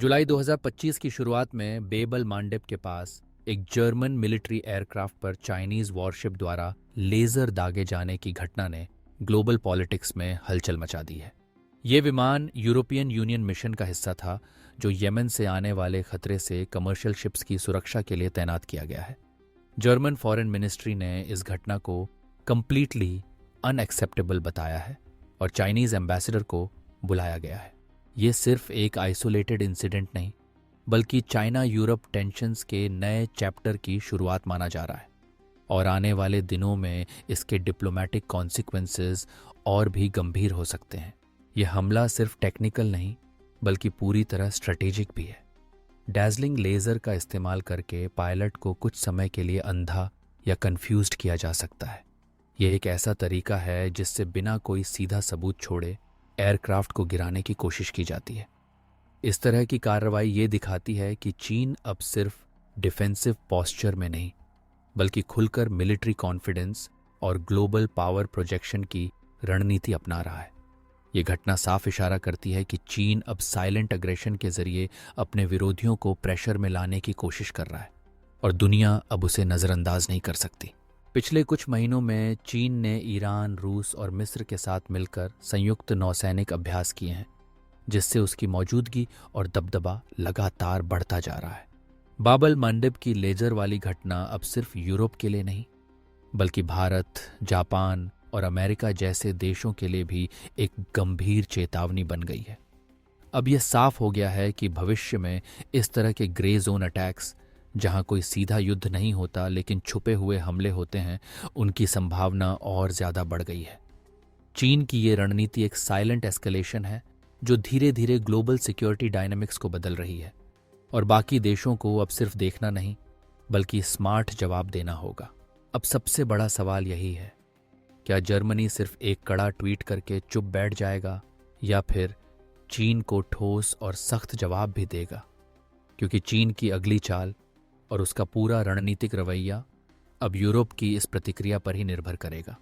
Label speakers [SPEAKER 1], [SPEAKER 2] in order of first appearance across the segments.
[SPEAKER 1] जुलाई 2025 की शुरुआत में बेबल मांडेब के पास एक जर्मन मिलिट्री एयरक्राफ्ट पर चाइनीज वॉरशिप द्वारा लेजर दागे जाने की घटना ने ग्लोबल पॉलिटिक्स में हलचल मचा दी है। ये विमान यूरोपियन यूनियन मिशन का हिस्सा था, जो यमन से आने वाले खतरे से कमर्शियल शिप्स की सुरक्षा के लिए तैनात किया गया है। जर्मन फॉरेन मिनिस्ट्री ने इस घटना को कंप्लीटली अनएक्सेप्टेबल बताया है और चाइनीज एम्बेसडर को बुलाया गया है। ये सिर्फ एक आइसोलेटेड इंसिडेंट नहीं, बल्कि चाइना यूरोप टेंशन्स के नए चैप्टर की शुरुआत माना जा रहा है और आने वाले दिनों में इसके डिप्लोमेटिक कॉन्सिक्वेंसेस और भी गंभीर हो सकते हैं। यह हमला सिर्फ टेक्निकल नहीं, बल्कि पूरी तरह स्ट्रेटेजिक भी है। डैज़लिंग लेज़र का इस्तेमाल करके पायलट को कुछ समय के लिए अंधा या कंफ्यूज्ड किया जा सकता है। यह एक ऐसा तरीका है जिससे बिना कोई सीधा सबूत छोड़े एयरक्राफ्ट को गिराने की कोशिश की जाती है। इस तरह की कार्रवाई ये दिखाती है कि चीन अब सिर्फ डिफेंसिव पोस्चर में नहीं, बल्कि खुलकर मिलिट्री कॉन्फिडेंस और ग्लोबल पावर प्रोजेक्शन की रणनीति अपना रहा है। ये घटना साफ इशारा करती है कि चीन अब साइलेंट अग्रेशन के जरिए अपने विरोधियों को प्रेशर में लाने की कोशिश कर रहा है और दुनिया अब उसे नज़रअंदाज नहीं कर सकती। पिछले कुछ महीनों में चीन ने ईरान, रूस और मिस्र के साथ मिलकर संयुक्त नौसैनिक अभ्यास किए हैं, जिससे उसकी मौजूदगी और दबदबा लगातार बढ़ता जा रहा है। बाबल मंडब की लेजर वाली घटना अब सिर्फ यूरोप के लिए नहीं, बल्कि भारत, जापान और अमेरिका जैसे देशों के लिए भी एक गंभीर चेतावनी बन गई है। अब यह साफ हो गया है कि भविष्य में इस तरह के ग्रे जोन अटैक्स, जहां कोई सीधा युद्ध नहीं होता लेकिन छुपे हुए हमले होते हैं, उनकी संभावना और ज्यादा बढ़ गई है। चीन की ये रणनीति एक साइलेंट एस्केलेशन है जो धीरे धीरे ग्लोबल सिक्योरिटी डायनामिक्स को बदल रही है और बाकी देशों को अब सिर्फ देखना नहीं, बल्कि स्मार्ट जवाब देना होगा। अब सबसे बड़ा सवाल यही है, क्या जर्मनी सिर्फ एक कड़ा ट्वीट करके चुप बैठ जाएगा या फिर चीन को ठोस और सख्त जवाब भी देगा? क्योंकि चीन की अगली चाल और उसका पूरा रणनीतिक रवैया अब यूरोप की इस प्रतिक्रिया पर ही निर्भर करेगा।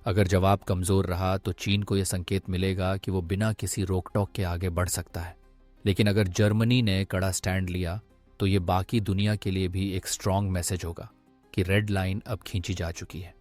[SPEAKER 1] अगर जवाब कमजोर रहा तो चीन को यह संकेत मिलेगा कि वो बिना किसी रोक टोक के आगे बढ़ सकता है, लेकिन अगर जर्मनी ने कड़ा स्टैंड लिया तो ये बाकी दुनिया के लिए भी एक स्ट्रांग मैसेज होगा कि रेड लाइन अब खींची जा चुकी है।